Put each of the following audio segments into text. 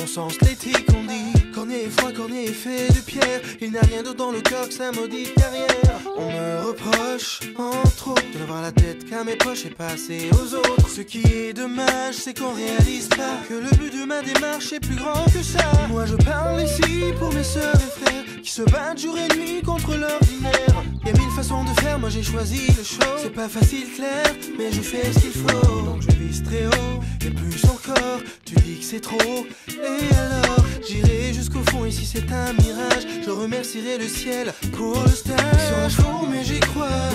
sens l'éthique on dit. Cornier est froid, Cornier est fait de pierre. Il n'y a rien d'autre dans le cœur que sa maudite carrière. On me reproche, entre autres, de n'avoir la tête qu'à mes poches et passer aux autres. Ce qui est dommage, c'est qu'on réalise pas que le but de ma démarche est plus grand que ça. Moi je parle ici pour mes sœurs et frères qui se battent jour et nuit contre l'ordinaire. Y'a mille façons de faire, moi j'ai choisi le show. C'est pas facile clair, mais je fais ce qu'il faut. Donc je vise très haut, et plus encore. Tu dis que c'est trop, et alors j'irai jusqu'au fond, ici c'est un mirage. Je remercierai le ciel pour le stage. Sur faux mais j'y crois.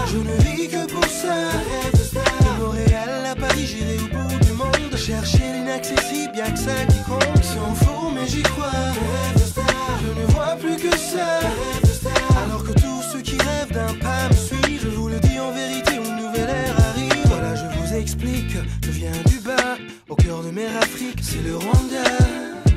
Je ne vis que pour ça. De Montréal à Paris, j'irai au bout du monde. Chercher l'inaccessible, y'a que ça qui compte. Sans faux mais j'y crois. Je ne vois plus que ça. Alors que tous ceux qui rêvent d'un pas me suivent. Je vous le dis en vérité, une nouvelle ère arrive. Voilà, je vous explique, je viens du bas, au cœur de mer Afrique, c'est le Rwanda.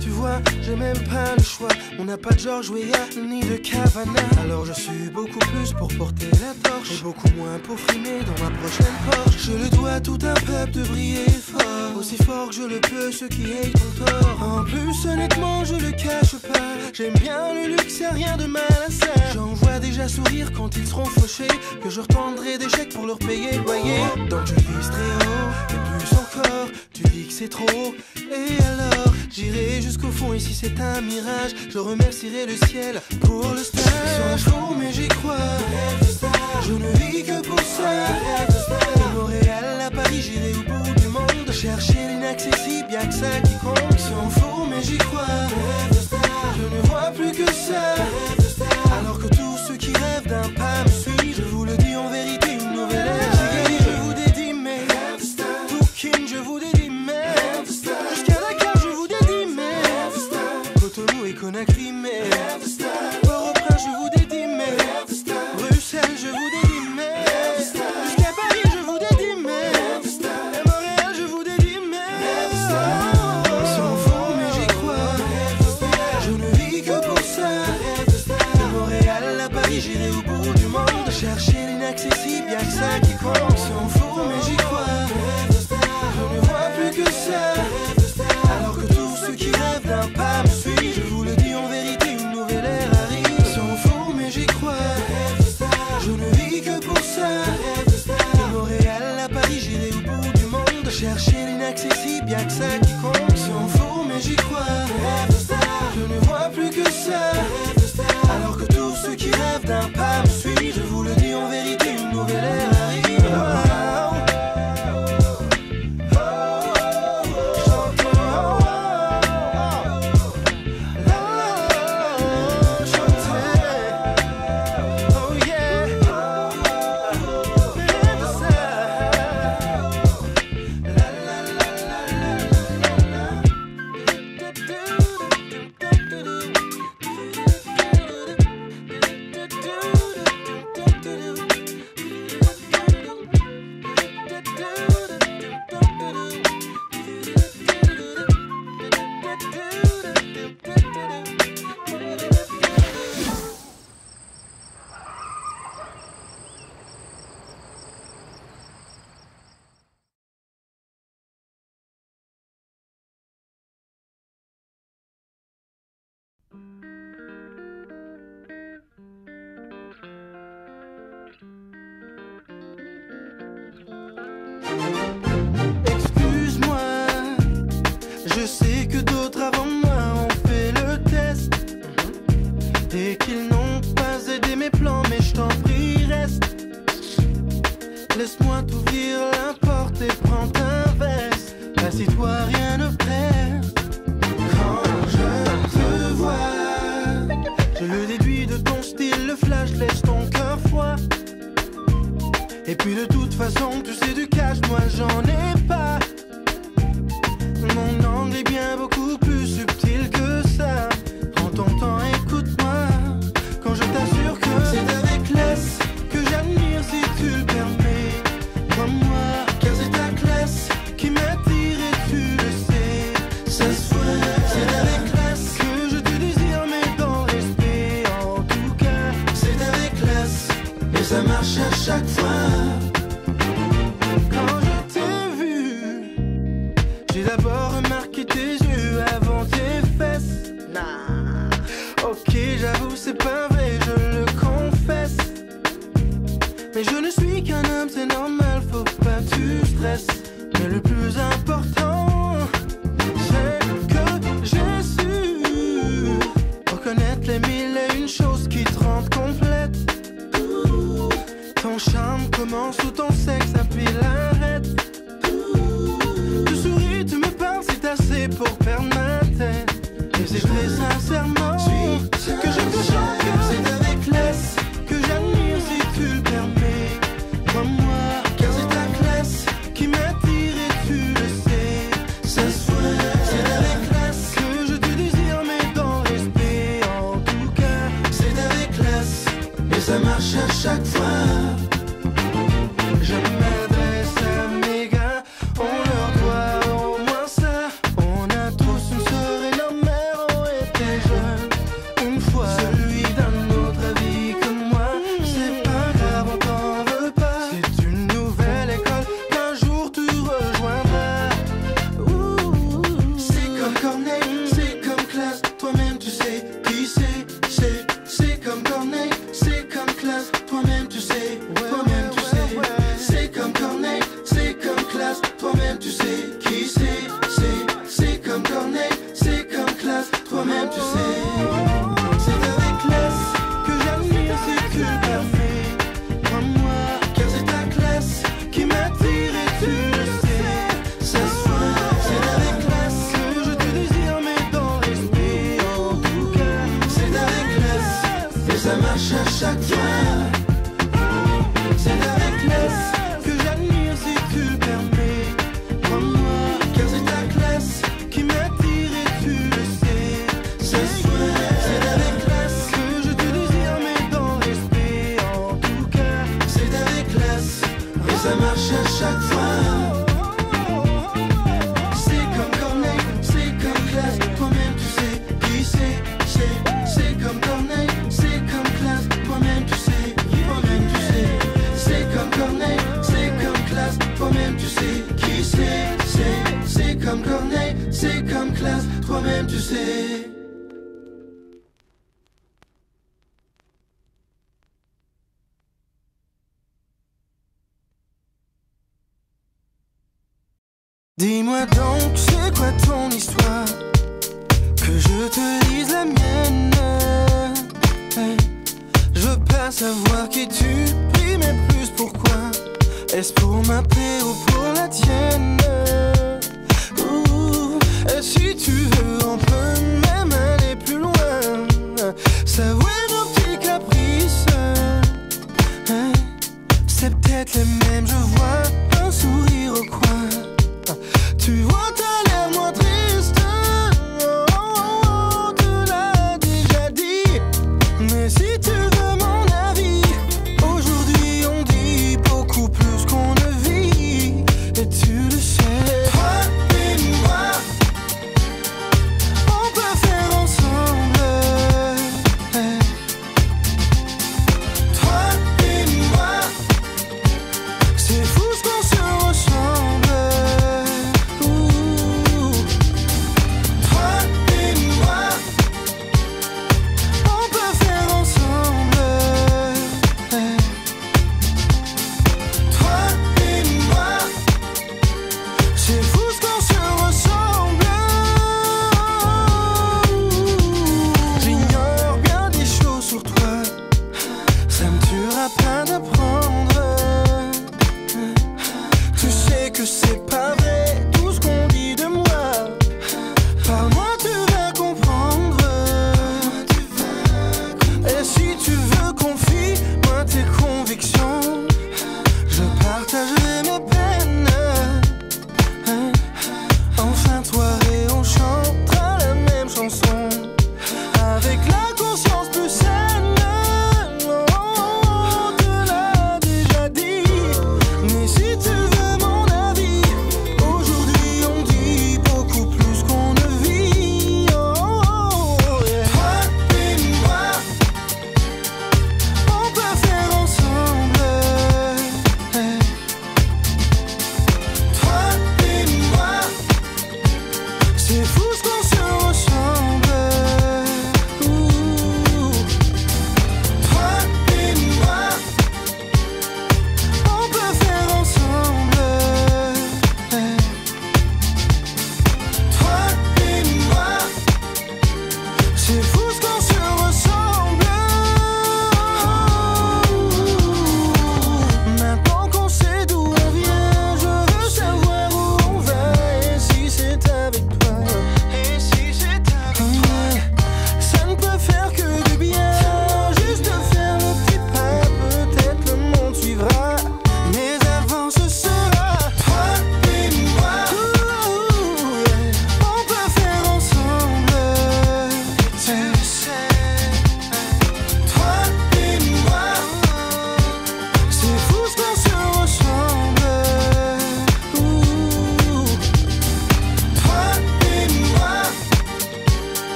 Tu vois, j'ai même pas le choix. On n'a pas de George Weah ni de Cavana. Alors je suis beaucoup plus pour porter la torche et beaucoup moins pour frimer dans ma prochaine Porsche. Je le dois à tout un peuple de briller fort, aussi fort que je le peux, ceux qui aient ton tort. En plus honnêtement je le cache pas, j'aime bien le luxe, y'a rien de mal à ça. J'en vois déjà sourire quand ils seront fauchés, que je retendrai des chèques pour leur payer le loyer. Donc je vise très haut, et plus encore. Tu dis que c'est trop, et alors j'irai jusqu'au fond, ici c'est un mirage. Je remercierai le ciel pour le stage. Sur faux mais j'y crois. Je ne vis que pour ça. De Montréal à Paris, j'irai au bout du monde. Chercher l'inaccessible, y'a que ça qui compte. Sans faux mais j'y crois. Je ne vois plus que ça. Alors que tous ceux qui rêvent d'un pas me suivent. Je vous le dis en vérité, une nouvelle ère. Je vous dédie mes Toukin, je vous dédie mes jusqu'à Dakar, je vous dédie mes Cotonou et Conakry, mes Port-au-Prince, je vous dédie mes Bruxelles, je vous dédie mes jusqu'à Paris, je vous dédie mes et Montréal, je vous dédie mes sans faux, mais j'y crois. Je ne vis que pour ça. De Montréal à Paris, j'irai au bout du monde. Chercher l'inaccessible, y'a que ça qui compte. Sans faux, mais j'y crois. Je ne vois plus que ça. Alors que tous ceux qui rêvent d'un pas me suivent. Je vous le dis en vérité, une nouvelle ère arrive. Sans faux mais j'y crois. Je ne vis que pour ça. De Montréal à Paris, j'irai au bout du monde. Chercher l'inaccessible, y'a que ça qui compte. Sans faux mais j'y crois. Je ne vois plus que ça. Alors que tous ceux qui rêvent d'un pas me suivent. Je vous le dis en vérité, une nouvelle ère arrive. Excuse-moi, je sais que d'autres avant moi ont fait le test et qu'ils n'ont pas aidé mes plans, mais je t'en prie reste. Laisse-moi t'ouvrir la porte et prends ta veste. Assis-toi, rien ne presse. Quand je te vois, je le déduis de ton style, le flash laisse ton cœur froid. Et puis de toute façon, tu sais du cash, moi j'en ai pas. Mon angle est bien beaucoup plus subtil que ça. Prends ton temps, écoute-moi. Quand je t'assure que c'est avec classe que j'admire si tu le permets. Crois-moi, car c'est ta classe qui m'attire et tu le sais. Ça se voit, c'est avec classe que je te désire, mais dans le respect. En tout cas, c'est avec classe et ça marche à chaque fois. Quand je t'ai vu, j'ai d'abord remarqué tes yeux c'est pas vrai, je le confesse. Mais je ne suis qu'un homme, c'est normal, faut pas que tu stresses. Mais le plus important, c'est que j'ai su reconnaître les mille et une choses qui te rendent complète. Ton charme commence où ton sexe appuie l'arrête. Tu souris, tu me parles, c'est assez pour perdre ma tête. Et c'est très sincèrement que je te chante. C'est avec classe que j'admire si tu le permets. Crois-moi, car c'est ta classe qui m'attire et tu le sais. Ça se voit, c'est avec classe que je te désire, mais dans le respect. En tout cas, c'est avec classe et ça marche à chaque fois. Je m'adresse à mes gars, on leur doit au moins ça. On a tous une sœur et nos mères ont été jeunes une fois. Celui d'un autre avis que moi, c'est pas grave, on t'en veut pas. C'est une nouvelle école qu'un jour tu rejoindras. C'est comme Corneille, c'est comme classe, toi-même tu sais qui c'est comme Corneille, c'est comme classe, toi-même tu sais, toi-même tu sais. C'est comme Corneille, c'est comme classe, toi-même tu sais qui c'est comme Corneille, c'est comme classe, toi-même tu sais. C'est avec classe que j'admire si tu le permets. Crois-moi, car c'est ta classe qui m'attire et tu le sais. Ça se voit, c'est avec classe que je te désire, mais dans le respect. En tout cas, c'est avec classe et ça marche à chaque fois. C'est avec classe que j'admire si tu le permets. Crois-moi, car c'est ta classe qui m'attire et tu le sais. Ça se voit, c'est avec classe que je te désire, mais dans le respect. En tout cas, c'est avec classe et ça marche à chaque fois. C'est comme Corneille, c'est comme classe, toi-même tu sais qui c'est comme Corneille, c'est comme classe, toi-même tu sais, toi-même tu sais. C'est comme Corneille, c'est comme classe, toi-même tu sais qui c'est comme Corneille, c'est comme classe, toi-même tu sais. Dis-moi donc, c'est quoi ton histoire? Que je te lise la mienne. Hey. Je veux pas savoir qui tu pries, mais plus pourquoi. Est-ce pour ma paix ou pour la tienne? Et si tu veux